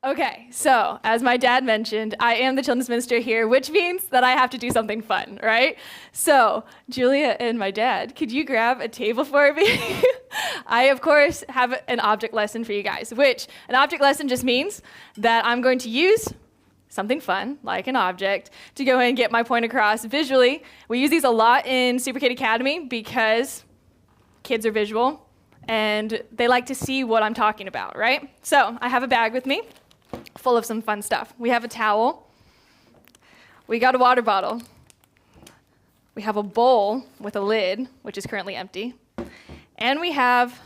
Okay, so as my dad mentioned, I am the children's minister here, which means that I have to do something fun, right? So, Julia and my dad, could you grab a table for me? I, of course, have an object lesson for you guys, which an object lesson just means that I'm going to use something fun, like an object, to go and get my point across visually. We use these a lot in Super Kid Academy because kids are visual and they like to see what I'm talking about, right? So, I have a bag with me full of some fun stuff. We have a towel. We got a water bottle. We have a bowl with a lid, which is currently empty. And we have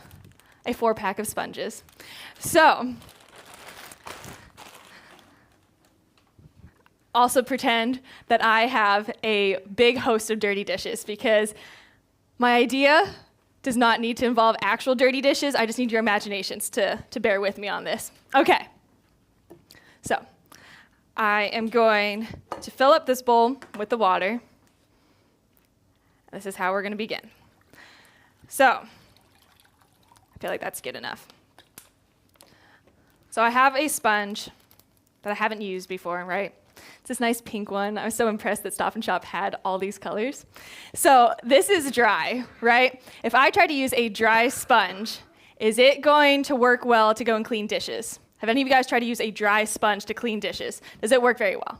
a 4-pack of sponges. So, also pretend that I have a big host of dirty dishes because my idea does not need to involve actual dirty dishes. I just need your imaginations to bear with me on this. Okay. So, I am going to fill up this bowl with the water. This is how we're going to begin. So, I feel like that's good enough. So I have a sponge that I haven't used before, right? It's this nice pink one. I was so impressed that Stop and Shop had all these colors. So this is dry, right? If I try to use a dry sponge, is it going to work well to go and clean dishes? Have any of you guys tried to use a dry sponge to clean dishes? Does it work very well?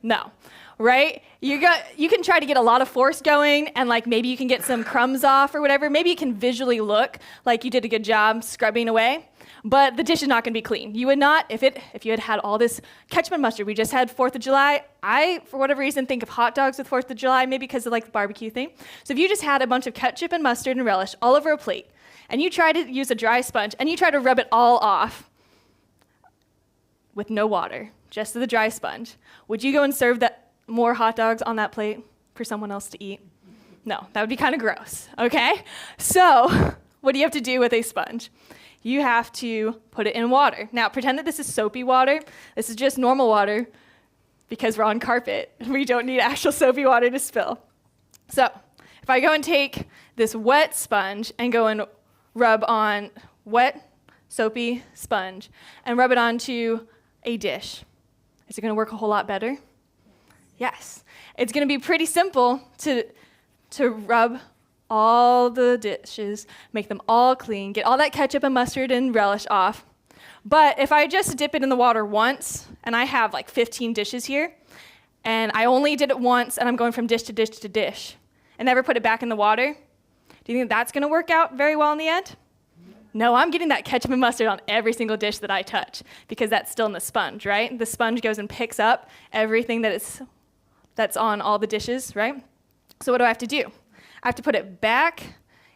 No, right? You can try to get a lot of force going, and like maybe you can get some crumbs off or whatever. Maybe it can visually look like you did a good job scrubbing away, but the dish is not going to be clean. You would not, if you had all this ketchup and mustard. We just had 4th of July. I, for whatever reason, think of hot dogs with 4th of July, maybe because of like the barbecue thing. So if you just had a bunch of ketchup and mustard and relish all over a plate, and you try to use a dry sponge, and you try to rub it all off, with no water, just the dry sponge, would you go and serve more hot dogs on that plate for someone else to eat? No, that would be kind of gross, okay? So, what do you have to do with a sponge? You have to put it in water. Now, pretend that this is soapy water. This is just normal water because we're on carpet. We don't need actual soapy water to spill. So, if I go and take this wet sponge and go and rub on wet, soapy sponge and rub it onto a dish, is it going to work a whole lot better? Yes. It's going to be pretty simple to rub all the dishes, make them all clean, get all that ketchup and mustard and relish off. But if I just dip it in the water once, and I have like 15 dishes here, and I only did it once, and I'm going from dish to dish to dish, and never put it back in the water, do you think that's going to work out very well in the end? No, I'm getting that ketchup and mustard on every single dish that I touch because that's still in the sponge, right? The sponge goes and picks up everything that's on all the dishes, right? So what do I have to do? I have to put it back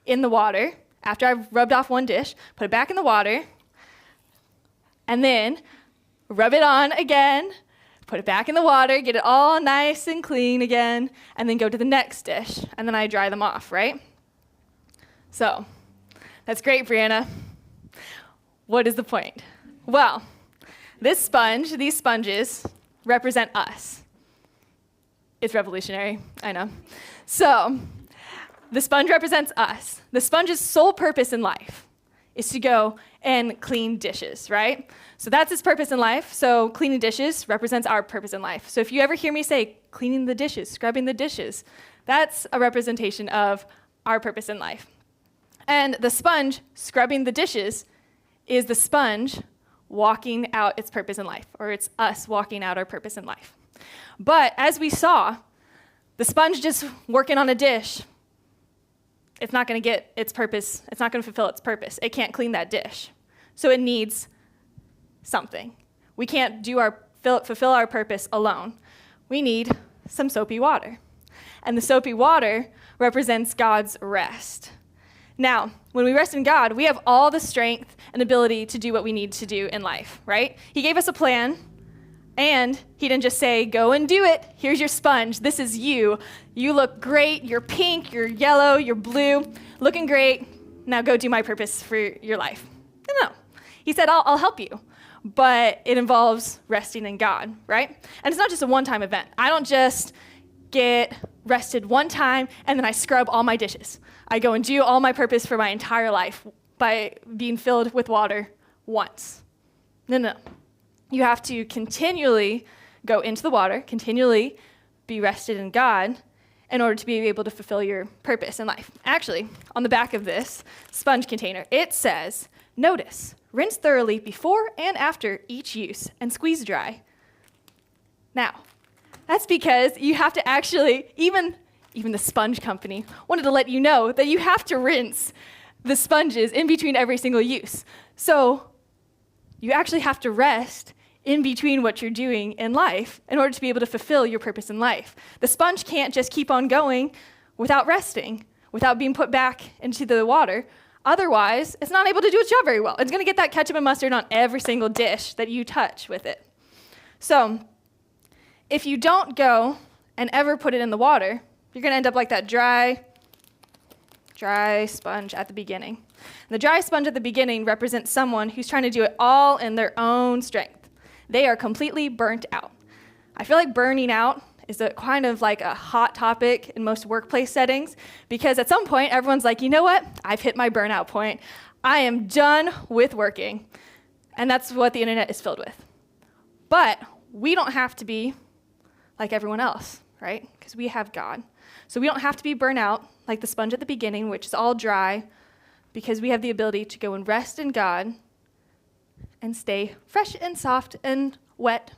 in the water after I've rubbed off one dish, put it back in the water, and then rub it on again, put it back in the water, get it all nice and clean again, and then go to the next dish, and then I dry them off, right? So, that's great, Brianna. What is the point? Well, these sponges represent us. It's revolutionary, I know. So, the sponge represents us. The sponge's sole purpose in life is to go and clean dishes, right? So that's its purpose in life. So cleaning dishes represents our purpose in life. So if you ever hear me say cleaning the dishes, scrubbing the dishes, that's a representation of our purpose in life. And the sponge scrubbing the dishes is the sponge walking out its purpose in life, or it's us walking out our purpose in life. But as we saw, the sponge just working on a dish, it's not going to get its purpose, it's not going to fulfill its purpose. It can't clean that dish. So it needs something. We can't fulfill our purpose alone. We need some soapy water. And the soapy water represents God's rest. Now, when we rest in God, we have all the strength and ability to do what we need to do in life, right? He gave us a plan, and he didn't just say, go and do it. Here's your sponge. This is you. You look great. You're pink, you're yellow, you're blue, looking great. Now go do my purpose for your life. No. He said, I'll help you, but it involves resting in God, right? And it's not just a one-time event. I don't just get rested one time, and then I scrub all my dishes. I go and do all my purpose for my entire life by being filled with water once. No. You have to continually go into the water, continually be rested in God in order to be able to fulfill your purpose in life. Actually, on the back of this sponge container, it says, notice, rinse thoroughly before and after each use and squeeze dry. Now, that's because you have to actually, even the sponge company wanted to let you know that you have to rinse the sponges in between every single use. So you actually have to rest in between what you're doing in life in order to be able to fulfill your purpose in life. The sponge can't just keep on going without resting, without being put back into the water. Otherwise, it's not able to do its job very well. It's going to get that ketchup and mustard on every single dish that you touch with it. So if you don't go and ever put it in the water, you're going to end up like that dry sponge at the beginning. And the dry sponge at the beginning represents someone who's trying to do it all in their own strength. They are completely burnt out. I feel like burning out is kind of like a hot topic in most workplace settings because at some point everyone's like, you know what? I've hit my burnout point. I am done with working. And that's what the internet is filled with. But we don't have to be like everyone else, right? Because we have God. So we don't have to be burnt out like the sponge at the beginning, which is all dry, because we have the ability to go and rest in God and stay fresh and soft and wet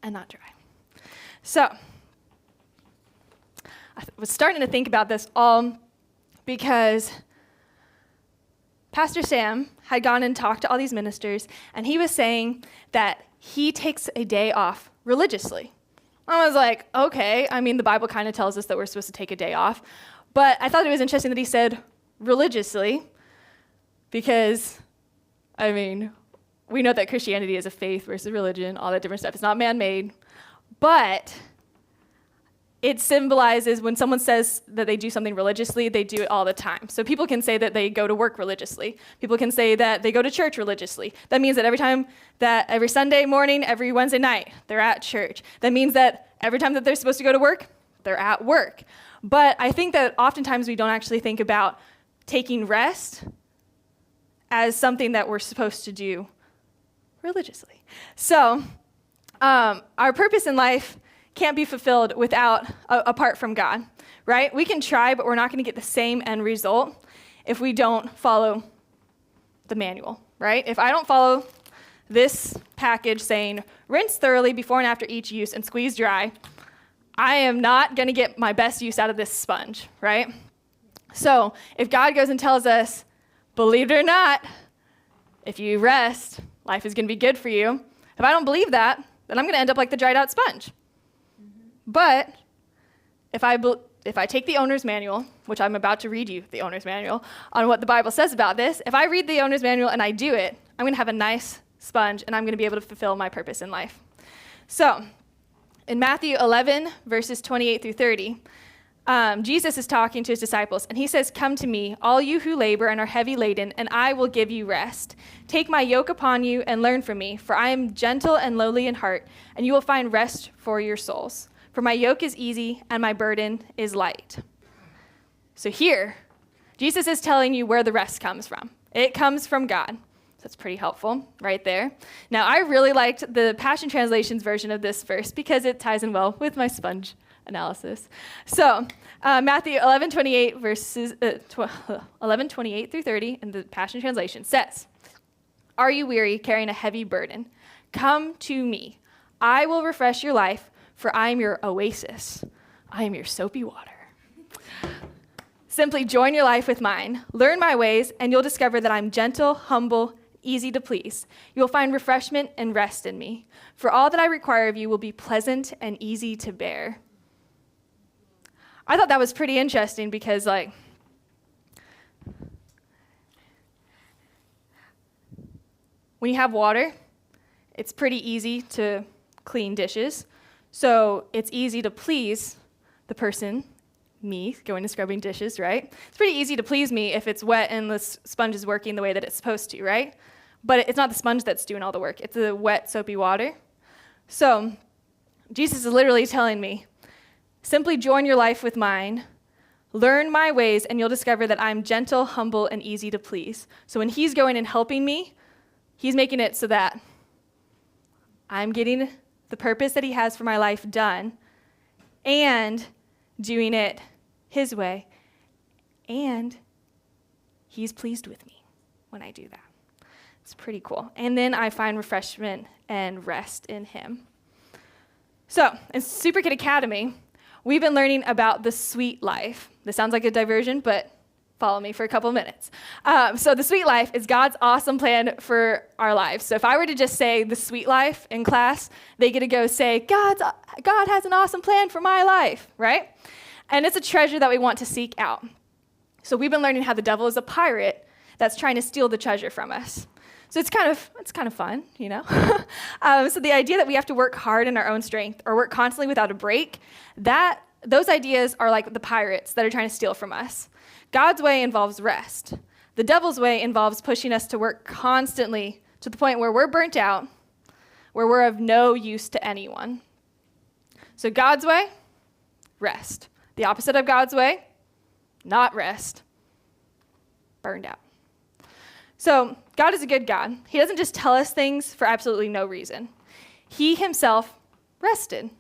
and not dry. So I was starting to think about this all because Pastor Sam had gone and talked to all these ministers, and he was saying that he takes a day off religiously. I was like, okay, I mean, the Bible kind of tells us that we're supposed to take a day off, but I thought it was interesting that he said religiously because, I mean, we know that Christianity is a faith versus religion, all that different stuff. It's not man-made, but it symbolizes when someone says that they do something religiously, they do it all the time. So people can say that they go to work religiously. People can say that they go to church religiously. That means that every Sunday morning, every Wednesday night, they're at church. That means that every time that they're supposed to go to work, they're at work. But I think that oftentimes we don't actually think about taking rest as something that we're supposed to do religiously. So our purpose in life can't be fulfilled apart from God, right? We can try, but we're not going to get the same end result if we don't follow the manual, right? If I don't follow this package saying rinse thoroughly before and after each use and squeeze dry, I am not going to get my best use out of this sponge, right? So if God goes and tells us, believe it or not, if you rest, life is going to be good for you. If I don't believe that, then I'm going to end up like the dried out sponge. Mm-hmm. But if I take the owner's manual, which I'm about to read you the owner's manual on what the Bible says about this, if I read the owner's manual and I do it, I'm going to have a nice sponge and I'm going to be able to fulfill my purpose in life. So in Matthew 11, verses 28 through 30, Jesus is talking to his disciples, and he says, come to me, all you who labor and are heavy laden, and I will give you rest. Take my yoke upon you and learn from me, for I am gentle and lowly in heart, and you will find rest for your souls. For my yoke is easy and my burden is light. So here, Jesus is telling you where the rest comes from. It comes from God. So that's pretty helpful right there. Now, I really liked the Passion Translation's version of this verse because it ties in well with my sponge analysis. So Matthew 11:28 verses 11:28 through 30 in the Passion Translation says, "Are you weary, carrying a heavy burden? Come to me. I will refresh your life, for I am your oasis. I am your soapy water. Simply join your life with mine. Learn my ways, and you'll discover that I'm gentle, humble, easy to please. You'll find refreshment and rest in me. For all that I require of you will be pleasant and easy to bear." I thought that was pretty interesting because, when you have water, it's pretty easy to clean dishes. So it's easy to please the person, me, going to scrubbing dishes, right? It's pretty easy to please me if it's wet and the sponge is working the way that it's supposed to, right? But it's not the sponge that's doing all the work. It's the wet, soapy water. So Jesus is literally telling me, simply join your life with mine, learn my ways, and you'll discover that I'm gentle, humble, and easy to please. So when he's going and helping me, he's making it so that I'm getting the purpose that he has for my life done and doing it his way. And he's pleased with me when I do that. It's pretty cool. And then I find refreshment and rest in him. So in Super Kid Academy, we've been learning about the sweet life. This sounds like a diversion, but follow me for a couple minutes. So the sweet life is God's awesome plan for our lives. So if I were to just say the sweet life in class, they get to go say, God has an awesome plan for my life, right? And it's a treasure that we want to seek out. So we've been learning how the devil is a pirate that's trying to steal the treasure from us. So it's kind of fun, you know? So the idea that we have to work hard in our own strength or work constantly without a break, those ideas are like the pirates that are trying to steal from us. God's way involves rest. The devil's way involves pushing us to work constantly to the point where we're burnt out, where we're of no use to anyone. So God's way, rest. The opposite of God's way, not rest, burned out. So God is a good God. He doesn't just tell us things for absolutely no reason. He himself rested.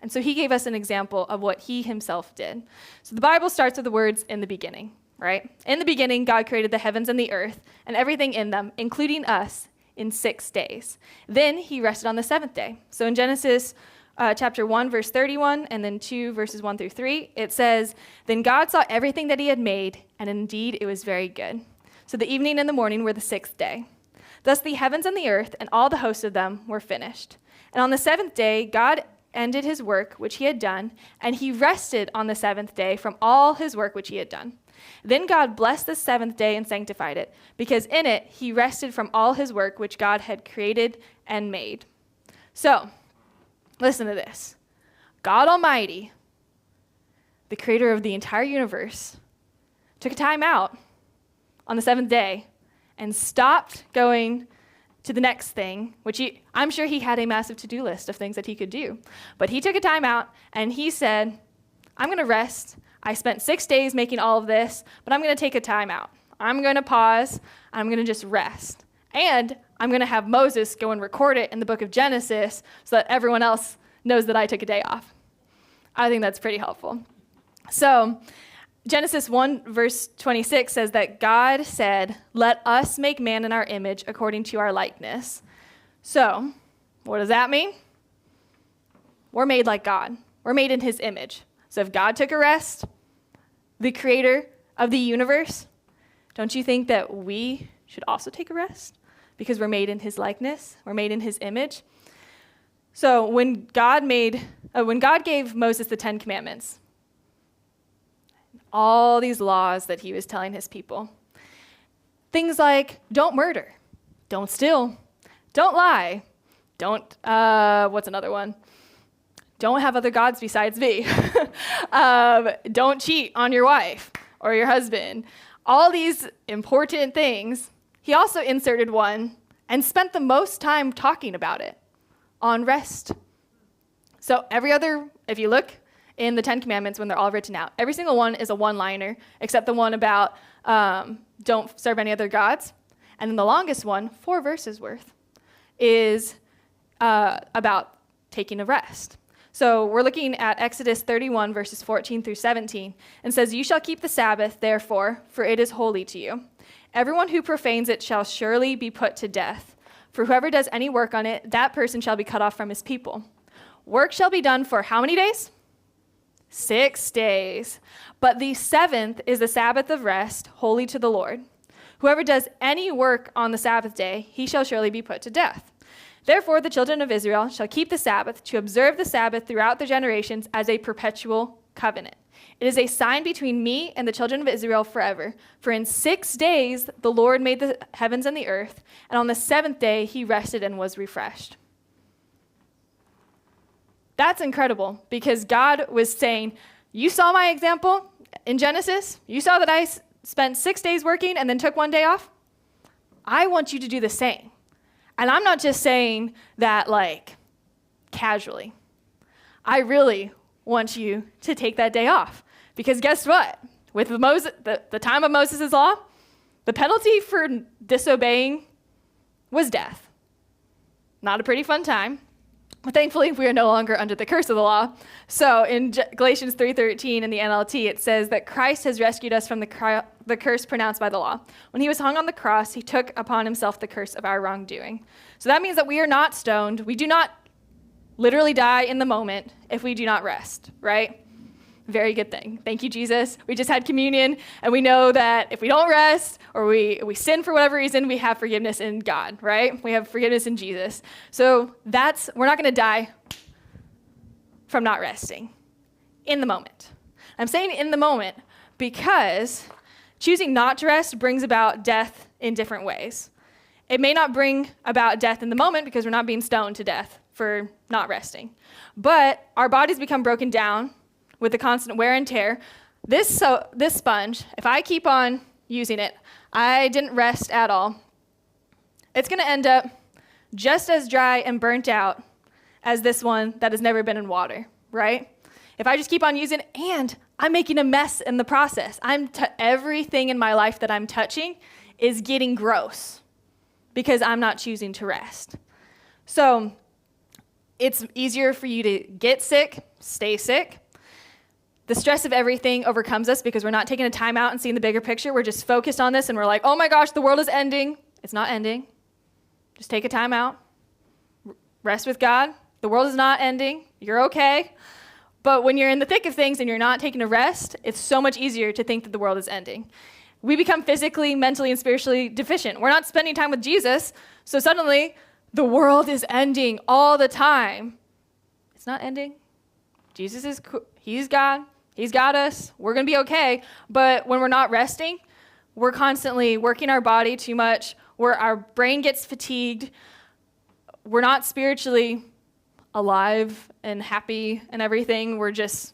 And so he gave us an example of what he himself did. So the Bible starts with the words, in the beginning, right? In the beginning, God created the heavens and the earth and everything in them, including us, in 6 days. Then he rested on the seventh day. So in Genesis chapter 1, verse 31, and then 2, verses 1 through 3, it says, Then God saw everything that he had made, and indeed it was very good. So the evening and the morning were the 6th day. Thus the heavens and the earth and all the hosts of them were finished. And on the 7th day, God ended his work which he had done, and he rested on the 7th day from all his work which he had done. Then God blessed the 7th day and sanctified it, because in it he rested from all his work which God had created and made. So, listen to this. God Almighty, the creator of the entire universe, took a time out on the 7th day and stopped going to the next thing, which I'm sure he had a massive to-do list of things that he could do. But he took a time out and he said, I'm going to rest. I spent 6 days making all of this, but I'm going to take a time out. I'm going to pause. I'm going to just rest. And I'm going to have Moses go and record it in the book of Genesis so that everyone else knows that I took a day off. I think that's pretty helpful. So Genesis 1, verse 26 says that God said, let us make man in our image according to our likeness. So what does that mean? We're made like God. We're made in his image. So if God took a rest, the creator of the universe, don't you think that we should also take a rest? Because we're made in his likeness, we're made in his image. So when God gave Moses the 10 Commandments, all these laws that he was telling his people, things like don't murder, don't steal, don't lie, what's another one? Don't have other gods besides me. Don't cheat on your wife or your husband. All these important things. He also inserted one and spent the most time talking about it, on rest. So if you look in the 10 Commandments when they're all written out, every single one is a one-liner, except the one about don't serve any other gods. And then the longest one, 4 verses worth, is about taking a rest. So we're looking at Exodus 31, verses 14 through 17, and says, You shall keep the Sabbath, therefore, for it is holy to you. Everyone who profanes it shall surely be put to death. For whoever does any work on it, that person shall be cut off from his people. Work shall be done for how many days? 6 days. But the 7th is the Sabbath of rest, holy to the Lord. Whoever does any work on the Sabbath day, he shall surely be put to death. Therefore, the children of Israel shall keep the Sabbath to observe the Sabbath throughout their generations as a perpetual covenant. It is a sign between me and the children of Israel forever. For in 6 days the Lord made the heavens and the earth, and on the 7th day he rested and was refreshed. That's incredible, because God was saying, you saw my example in Genesis? You saw that I spent 6 days working and then took 1 day off? I want you to do the same. And I'm not just saying that casually. I really want you to take that day off. Because guess what? With the time of Moses' law, the penalty for disobeying was death. Not a pretty fun time. But thankfully, we are no longer under the curse of the law. So in Galatians 3:13 in the NLT, it says that Christ has rescued us from the curse pronounced by the law. When he was hung on the cross, he took upon himself the curse of our wrongdoing. So that means that we are not stoned. We do not literally die in the moment if we do not rest, right? Very good thing. Thank you, Jesus. We just had communion, and we know that if we don't rest or we sin for whatever reason, we have forgiveness in God, right? We have forgiveness in Jesus. So we're not going to die from not resting in the moment. I'm saying in the moment because choosing not to rest brings about death in different ways. It may not bring about death in the moment because we're not being stoned to death for not resting, but our bodies become broken down with the constant wear and tear. This sponge, if I keep on using it, I didn't rest at all, it's going to end up just as dry and burnt out as this one that has never been in water, right? If I just keep on using it, and I'm making a mess in the process. Everything in my life that I'm touching is getting gross because I'm not choosing to rest. So it's easier for you to get sick, stay sick. The stress of everything overcomes us because we're not taking a time out and seeing the bigger picture. We're just focused on this, and we're like, oh my gosh, the world is ending. It's not ending. Just take a time out. Rest with God. The world is not ending. You're okay. But when you're in the thick of things and you're not taking a rest, it's so much easier to think that the world is ending. We become physically, mentally, and spiritually deficient. We're not spending time with Jesus, so suddenly the world is ending all the time. It's not ending. Jesus is He's God. He's got us. We're going to be okay. But when we're not resting, we're constantly working our body too much, where our brain gets fatigued. We're not spiritually alive and happy and everything. We're just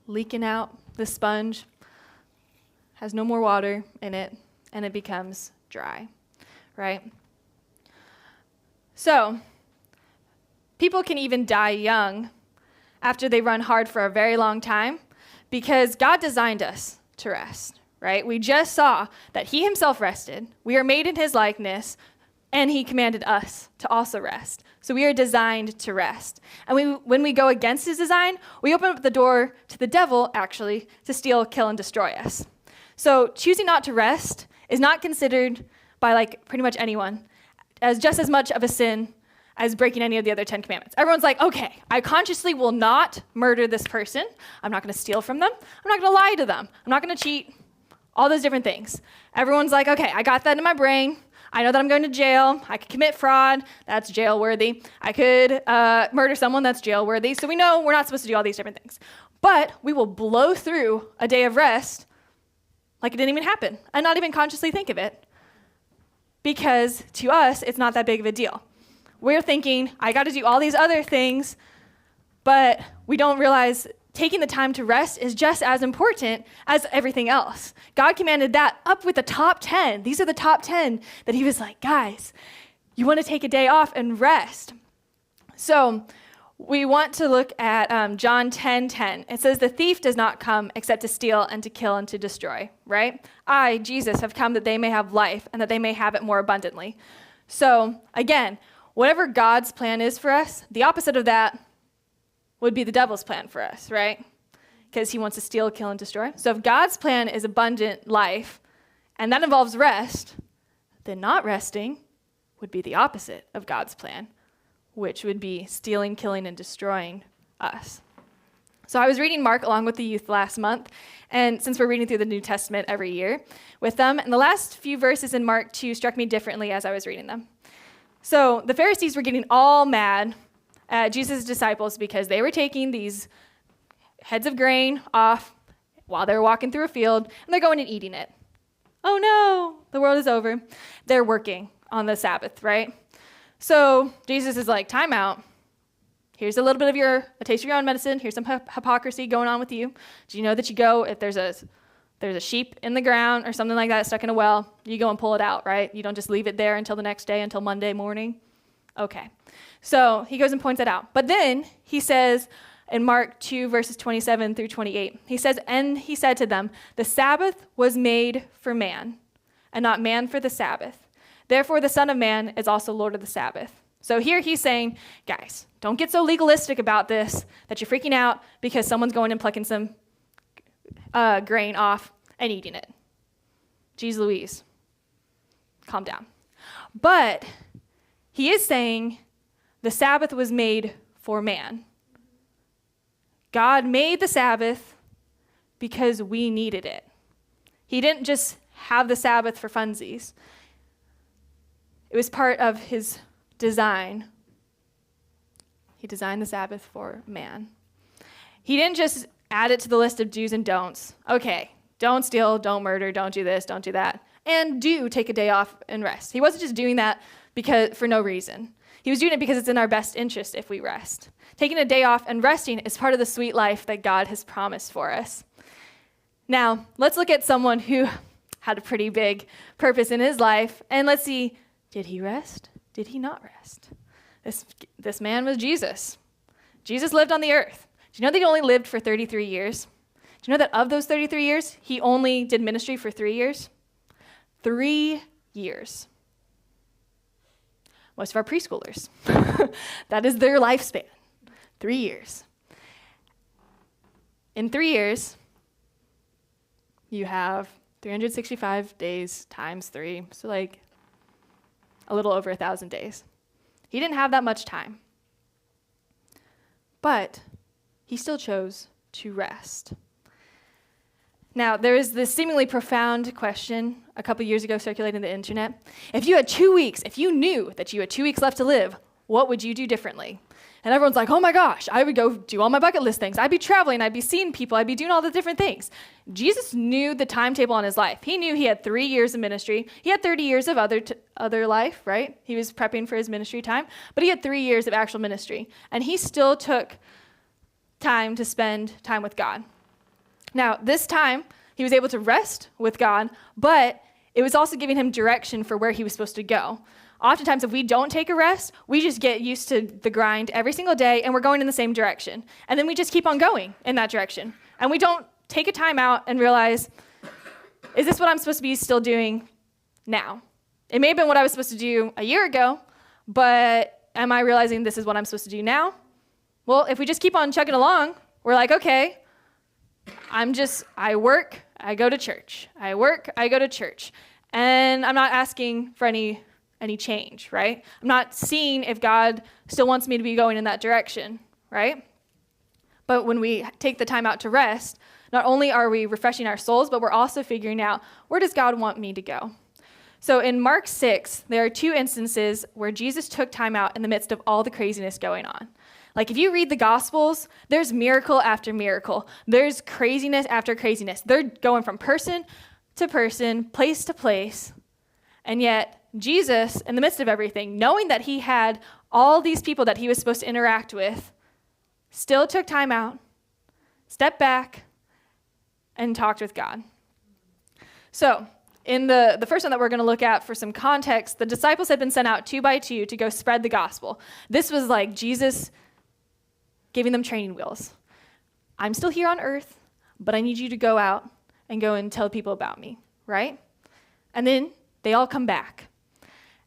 leaking out. The sponge has no more water in it, and it becomes dry, right? So people can even die young after they run hard for a very long time because God designed us to rest, right? We just saw that he himself rested. We are made in his likeness, and he commanded us to also rest. So we are designed to rest. And when we go against his design, we open up the door to the devil, actually, to steal, kill, and destroy us. So choosing not to rest is not considered by pretty much anyone as just as much of a sin as breaking any of the other 10 commandments. Everyone's like, okay, I consciously will not murder this person. I'm not going to steal from them. I'm not going to lie to them. I'm not going to cheat. All those different things. Everyone's like, okay, I got that in my brain. I know that I'm going to jail. I could commit fraud. That's jail worthy. I could murder someone. That's jail worthy. So we know we're not supposed to do all these different things. But we will blow through a day of rest like it didn't even happen and not even consciously think of it because to us, it's not that big of a deal. We're thinking, I got to do all these other things, but we don't realize taking the time to rest is just as important as everything else. God commanded that up with the top 10. These are the top 10 that he was like, guys, you want to take a day off and rest. So we want to look at John 10:10. It says, the thief does not come except to steal and to kill and to destroy, right? I, Jesus, have come that they may have life and that they may have it more abundantly. So again, whatever God's plan is for us, the opposite of that would be the devil's plan for us, right? Because he wants to steal, kill, and destroy. So if God's plan is abundant life, and that involves rest, then not resting would be the opposite of God's plan, which would be stealing, killing, and destroying us. So I was reading Mark along with the youth last month, and since we're reading through the New Testament every year with them, and the last few verses in Mark 2 struck me differently as I was reading them. So the Pharisees were getting all mad at Jesus' disciples because they were taking these heads of grain off while they were walking through a field, and they're going and eating it. Oh no, the world is over. They're working on the Sabbath, right? So Jesus is like, time out. Here's a little bit of a taste of your own medicine. Here's some hypocrisy going on with you. Do you know that you go, if there's a sheep in the ground or something like that stuck in a well, you go and pull it out, right? You don't just leave it there until the next day, until Monday morning. Okay. So he goes and points it out. But then he says in Mark 2, verses 27 through 28, he says, and he said to them, the Sabbath was made for man, and not man for the Sabbath. Therefore the Son of Man is also Lord of the Sabbath. So here he's saying, guys, don't get so legalistic about this that you're freaking out because someone's going and plucking some grain off and eating it. Jeez Louise, calm down. But he is saying the Sabbath was made for man. God made the Sabbath because we needed it. He didn't just have the Sabbath for funsies. It was part of his design. He designed the Sabbath for man. He didn't just add it to the list of do's and don'ts. Okay, don't steal, don't murder, don't do this, don't do that, and do take a day off and rest. He wasn't just doing that for no reason. He was doing it because it's in our best interest if we rest. Taking a day off and resting is part of the sweet life that God has promised for us. Now, let's look at someone who had a pretty big purpose in his life, and let's see, did he rest? Did he not rest? This man was Jesus. Jesus lived on the earth. Do you know that he only lived for 33 years? Do you know that of those 33 years, he only did ministry for 3 years? 3 years. Most of our preschoolers, that is their lifespan, 3 years. In 3 years, you have 365 days times 3, so like a little over 1,000 days. He didn't have that much time, but he still chose to rest. Now, there is this seemingly profound question a couple years ago circulating the internet. If you had 2 weeks, if you knew that you had 2 weeks left to live, what would you do differently? And everyone's like, oh my gosh, I would go do all my bucket list things. I'd be traveling, I'd be seeing people, I'd be doing all the different things. Jesus knew the timetable on his life. He knew he had 3 years of ministry. He had 30 years of other life, right? He was prepping for his ministry time, but he had 3 years of actual ministry. And he still took time to spend time with God. Now, this time, he was able to rest with God, but it was also giving him direction for where he was supposed to go. Oftentimes, if we don't take a rest, we just get used to the grind every single day, and we're going in the same direction. And then we just keep on going in that direction. And we don't take a time out and realize, is this what I'm supposed to be still doing now? It may have been what I was supposed to do a year ago, but am I realizing this is what I'm supposed to do now? Well, if we just keep on chugging along, we're like, okay, I work, I go to church. I work, I go to church. And I'm not asking for any change, right? I'm not seeing if God still wants me to be going in that direction, right? But when we take the time out to rest, not only are we refreshing our souls, but we're also figuring out, where does God want me to go? So in Mark 6, there are 2 instances where Jesus took time out in the midst of all the craziness going on. Like if you read the Gospels, there's miracle after miracle. There's craziness after craziness. They're going from person to person, place to place. And yet Jesus, in the midst of everything, knowing that he had all these people that he was supposed to interact with, still took time out, stepped back, and talked with God. So in the first one that we're going to look at for some context, the disciples had been sent out 2 by 2 to go spread the gospel. This was like Jesus giving them training wheels. I'm still here on earth, but I need you to go out and go and tell people about me, right? And then they all come back.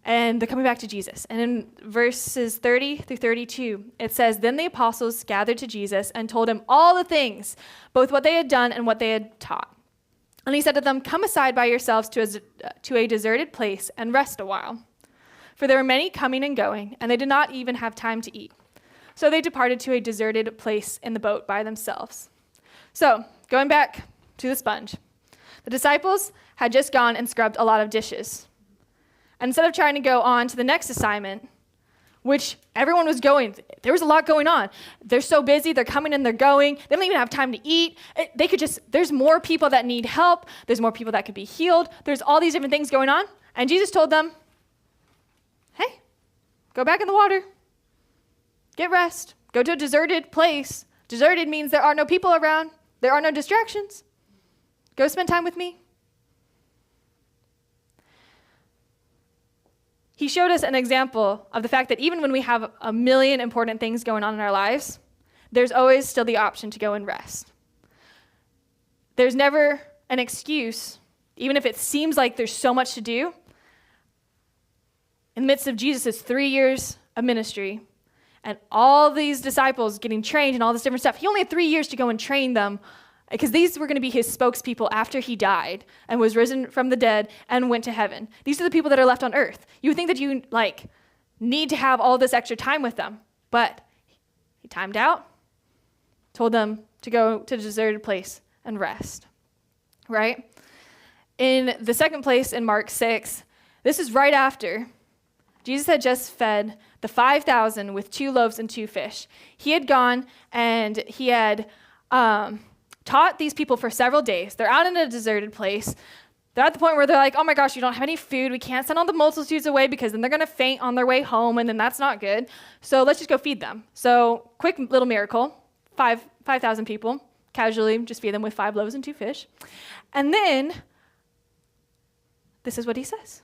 And they're coming back to Jesus. And in verses 30 through 32, it says, Then the apostles gathered to Jesus and told him all the things, both what they had done and what they had taught. And he said to them, Come aside by yourselves to a deserted place and rest a while. For there were many coming and going, and they did not even have time to eat. So they departed to a deserted place in the boat by themselves. So, going back to the sponge, the disciples had just gone and scrubbed a lot of dishes. And instead of trying to go on to the next assignment, which everyone was going, there was a lot going on. They're so busy, they're coming and they're going. They don't even have time to eat. There's more people that need help. There's more people that could be healed. There's all these different things going on. And Jesus told them, hey, go back in the water. Get rest. Go to a deserted place. Deserted means there are no people around. There are no distractions. Go spend time with me. He showed us an example of the fact that even when we have a million important things going on in our lives, there's always still the option to go and rest. There's never an excuse, even if it seems like there's so much to do. in the midst of Jesus' 3 years of ministry and all these disciples getting trained and all this different stuff, he only had 3 years to go and train them because these were going to be his spokespeople after he died and was risen from the dead and went to heaven. These are the people that are left on earth. You would think that you need to have all this extra time with them, but he timed out, told them to go to a deserted place and rest, right? In the second place in Mark 6, this is right after Jesus had just fed the 5,000 with 2 loaves and 2 fish. He had gone and he had taught these people for several days. They're out in a deserted place. They're at the point where they're like, oh my gosh, you don't have any food. We can't send all the multitudes away because then they're going to faint on their way home, and then that's not good. So let's just go feed them. So quick little miracle, 5,000 people, casually just feed them with 5 loaves and 2 fish. And then, this is what he says.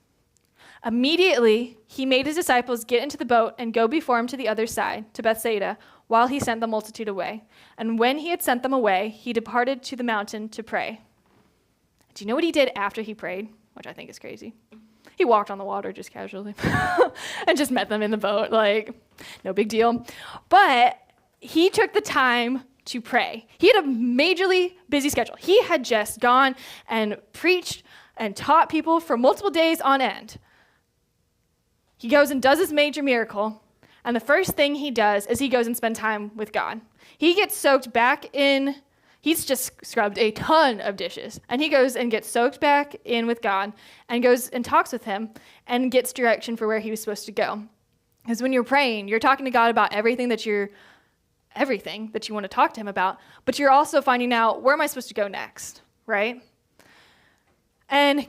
Immediately, he made his disciples get into the boat and go before him to the other side, to Bethsaida, while he sent the multitude away. And when he had sent them away, he departed to the mountain to pray. Do you know what he did after he prayed? Which I think is crazy. He walked on the water just casually and just met them in the boat. No big deal. But he took the time to pray. He had a majorly busy schedule. He had just gone and preached and taught people for multiple days on end. He goes and does this major miracle, and the first thing he does is he goes and spends time with God. He gets soaked back in. He's just scrubbed a ton of dishes, and he goes and gets soaked back in with God and goes and talks with him and gets direction for where he was supposed to go. Because when you're praying, you're talking to God about everything that you want to talk to him about, but you're also finding out, where am I supposed to go next, right? And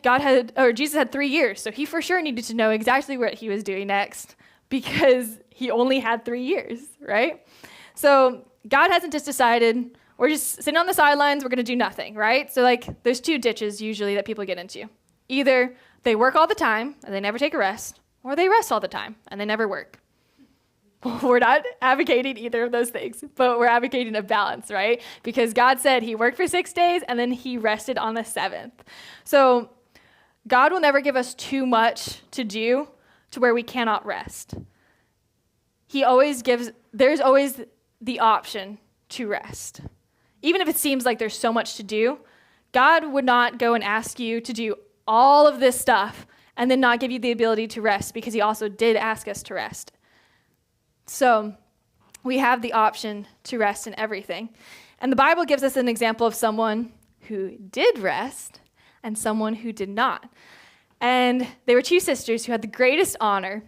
Jesus had 3 years, so he for sure needed to know exactly what he was doing next because he only had 3 years, right? So God hasn't just decided, we're just sitting on the sidelines, we're going to do nothing, right? So there's 2 ditches usually that people get into. Either they work all the time and they never take a rest, or they rest all the time and they never work. We're not advocating either of those things, but we're advocating a balance, right? Because God said he worked for 6 days and then he rested on the 7th. So God will never give us too much to do to where we cannot rest. There's always the option to rest. Even if it seems like there's so much to do, God would not go and ask you to do all of this stuff and then not give you the ability to rest, because he also did ask us to rest. So we have the option to rest in everything. And the Bible gives us an example of someone who did rest and someone who did not. And they were 2 sisters who had the greatest honor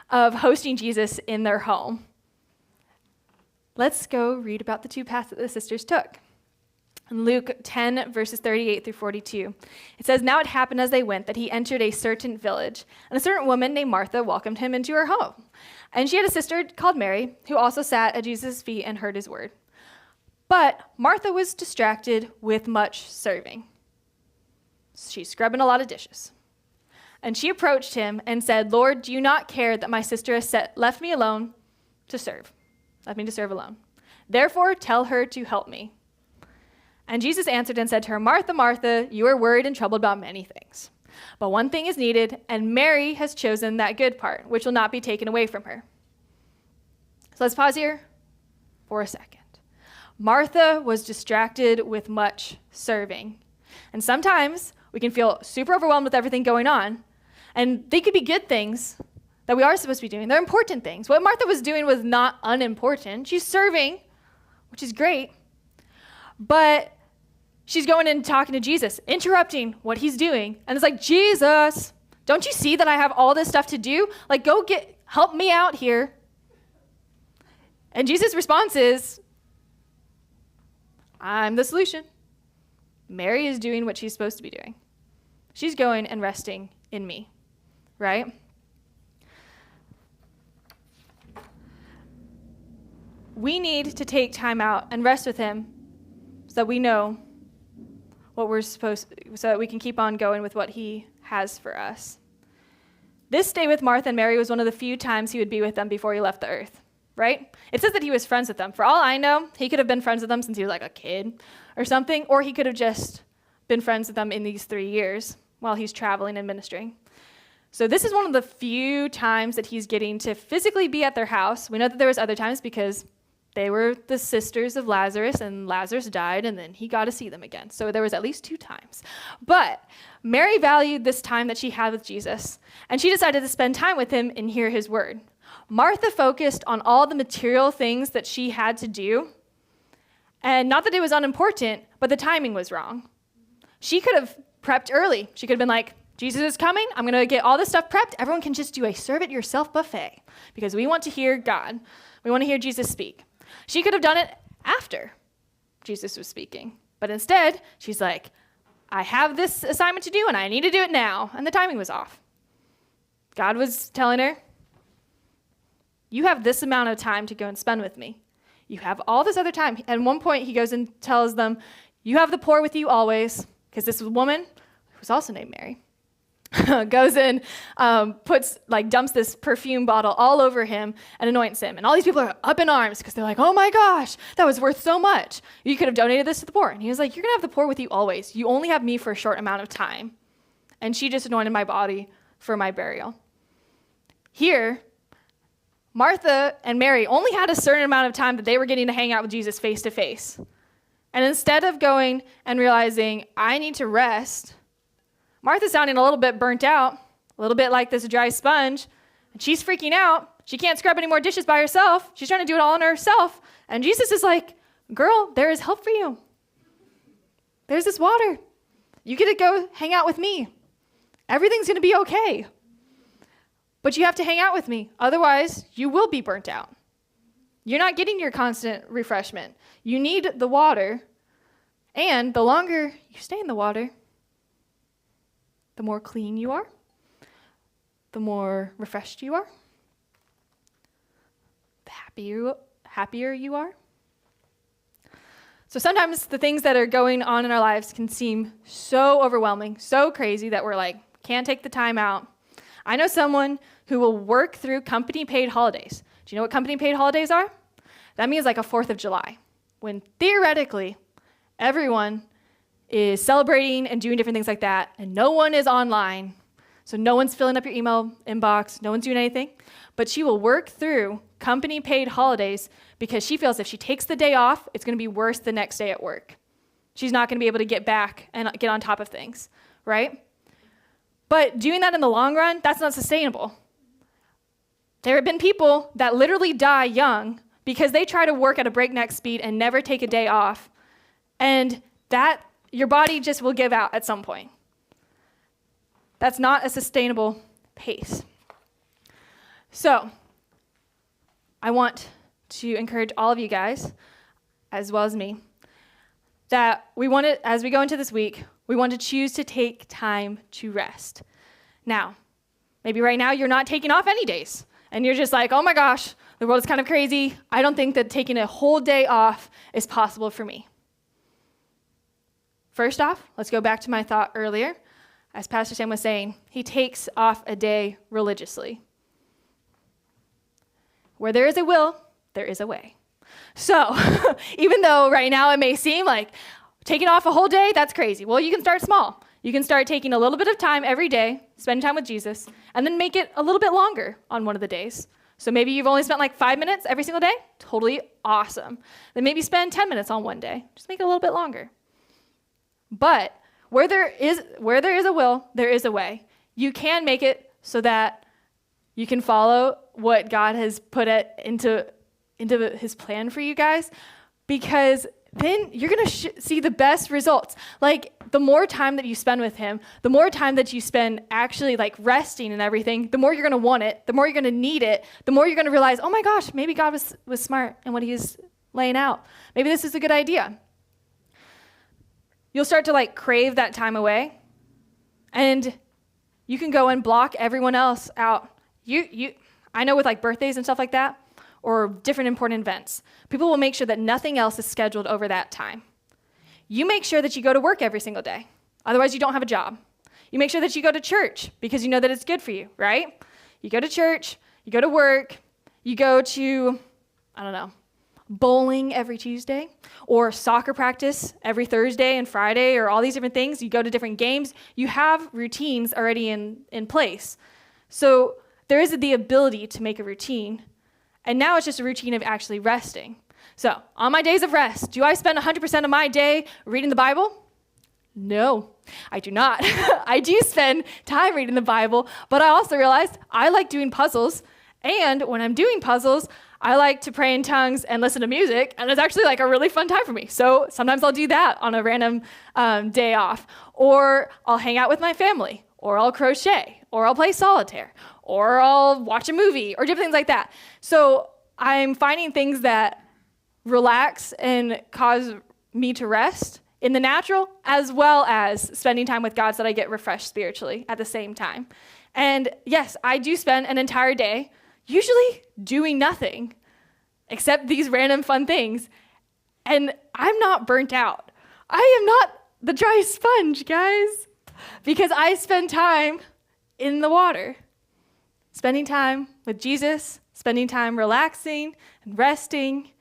of hosting Jesus in their home. Let's go read about the 2 paths that the sisters took. In Luke 10, verses 38 through 42, it says, "Now it happened as they went that he entered a certain village, and a certain woman named Martha welcomed him into her home. And she had a sister called Mary, who also sat at Jesus' feet and heard his word. But Martha was distracted with much serving." She's scrubbing a lot of dishes. "And she approached him and said, 'Lord, do you not care that my sister has left me alone to serve? Left me to serve alone. Therefore, tell her to help me.' And Jesus answered and said to her, 'Martha, Martha, you are worried and troubled about many things. But one thing is needed, and Mary has chosen that good part, which will not be taken away from her.'" So let's pause here for a second. Martha was distracted with much serving. And sometimes we can feel super overwhelmed with everything going on, and they could be good things that we are supposed to be doing. They're important things. What Martha was doing was not unimportant. She's serving, which is great, but she's going and talking to Jesus, interrupting what he's doing. And it's like, "Jesus, don't you see that I have all this stuff to do? Help me out here." And Jesus' response is, "I'm the solution. Mary is doing what she's supposed to be doing. She's going and resting in me," right? We need to take time out and rest with him so that we know what we're supposed to, so that we can keep on going with what he has for us. This stay with Martha and Mary was one of the few times he would be with them before he left the earth, right? It says that he was friends with them. For all I know, he could have been friends with them since he was like a kid or something, or he could have just been friends with them in these 3 years while he's traveling and ministering. So this is one of the few times that he's getting to physically be at their house. We know that there was other times because they were the sisters of Lazarus, and Lazarus died, and then he got to see them again. So there was at least 2 times. But Mary valued this time that she had with Jesus, and she decided to spend time with him and hear his word. Martha focused on all the material things that she had to do, and not that it was unimportant, but the timing was wrong. She could have prepped early. She could have been like, Jesus is coming. I'm going to get all this stuff prepped. Everyone can just do a serve-it-yourself buffet because we want to hear God. We want to hear Jesus speak. She could have done it after Jesus was speaking. But instead, she's like, I have this assignment to do, and I need to do it now. And the timing was off. God was telling her, you have this amount of time to go and spend with me. You have all this other time. At one point, he goes and tells them, you have the poor with you always, because this woman, who was also named Mary, goes in, dumps this perfume bottle all over him and anoints him. And all these people are up in arms because they're like, oh my gosh, that was worth so much. You could have donated this to the poor. And he was like, you're going to have the poor with you always. You only have me for a short amount of time. And she just anointed my body for my burial. Here, Martha and Mary only had a certain amount of time that they were getting to hang out with Jesus face to face. And instead of going and realizing, I need to rest, Martha's sounding a little bit burnt out, a little bit like this dry sponge, and she's freaking out. She can't scrub any more dishes by herself. She's trying to do it all on herself. And Jesus is like, girl, there is help for you. There's this water. You get to go hang out with me. Everything's going to be okay. But you have to hang out with me. Otherwise, you will be burnt out. You're not getting your constant refreshment. You need the water. And the longer you stay in the water, the more clean you are, the more refreshed you are, the happier you are. So sometimes the things that are going on in our lives can seem so overwhelming, so crazy that we're like, can't take the time out. I know someone who will work through company-paid holidays. Do you know what company-paid holidays are? That means like a 4th of July, when theoretically everyone is celebrating and doing different things like that, and no one is online, so no one's filling up your email inbox, no one's doing anything, but she will work through company-paid holidays because she feels if she takes the day off, it's going to be worse the next day at work. She's not going to be able to get back and get on top of things, right? But doing that in the long run, that's not sustainable. There have been people that literally die young because they try to work at a breakneck speed and never take a day off, and that your body just will give out at some point. That's not a sustainable pace. So, I want to encourage all of you guys, as well as me, that as we go into this week, we want to choose to take time to rest. Now, maybe right now you're not taking off any days, and you're just like, oh my gosh, the world is kind of crazy. I don't think that taking a whole day off is possible for me. First off, let's go back to my thought earlier. As Pastor Sam was saying, he takes off a day religiously. Where there is a will, there is a way. So, even though right now it may seem like taking off a whole day, that's crazy. Well, you can start small. You can start taking a little bit of time every day, spending time with Jesus, and then make it a little bit longer on one of the days. So maybe you've only spent like 5 minutes every single day. Totally awesome. Then maybe spend 10 minutes on one day. Just make it a little bit longer. But where there is a will, there is a way. You can make it so that you can follow what God has put into his plan for you guys, because then you're going to see the best results. Like, the more time that you spend with him, the more time that you spend actually like resting and everything, the more you're going to want it, the more you're going to need it, the more you're going to realize, oh my gosh, maybe God was smart in what he's laying out. Maybe this is a good idea. You'll start to like crave that time away, and you can go and block everyone else out. I know with like birthdays and stuff like that, or different important events, people will make sure that nothing else is scheduled over that time. You make sure that you go to work every single day. Otherwise, you don't have a job. You make sure that you go to church because you know that it's good for you, right? You go to church, you go to work, you go to, bowling every Tuesday, or soccer practice every Thursday and Friday, or all these different things. You go to different games. You have routines already in place. So there is the ability to make a routine, and now it's just a routine of actually resting. So on my days of rest, do I spend 100% of my day reading the Bible? No, I do not. I do spend time reading the Bible, but I also realized I like doing puzzles, and when I'm doing puzzles, I like to pray in tongues and listen to music, and it's actually like a really fun time for me. So sometimes I'll do that on a random day off, or I'll hang out with my family, or I'll crochet, or I'll play solitaire, or I'll watch a movie, or different things like that. So I'm finding things that relax and cause me to rest in the natural, as well as spending time with God so that I get refreshed spiritually at the same time. And yes, I do spend an entire day usually doing nothing except these random fun things. And I'm not burnt out. I am not the dry sponge, guys, because I spend time in the water, spending time with Jesus, spending time relaxing and resting.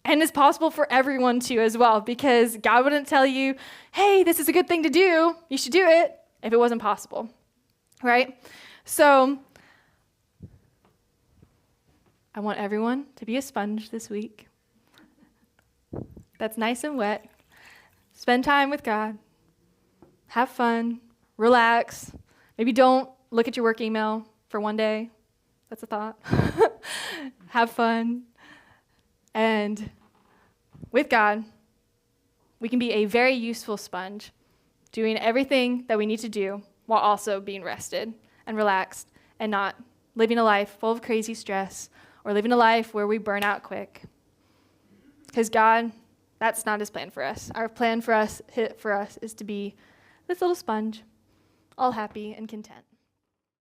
And it's possible for everyone to as well, because God wouldn't tell you, hey, this is a good thing to do, you should do it, if it wasn't possible, right? So I want everyone to be a sponge this week. That's nice and wet. Spend time with God. Have fun. Relax. Maybe don't look at your work email for one day. That's a thought. Have fun. And with God, we can be a very useful sponge, doing everything that we need to do while also being rested and relaxed and not living a life full of crazy stress or living a life where we burn out quick. Because God, that's not his plan for us. Our plan for us is to be this little sponge, all happy and content.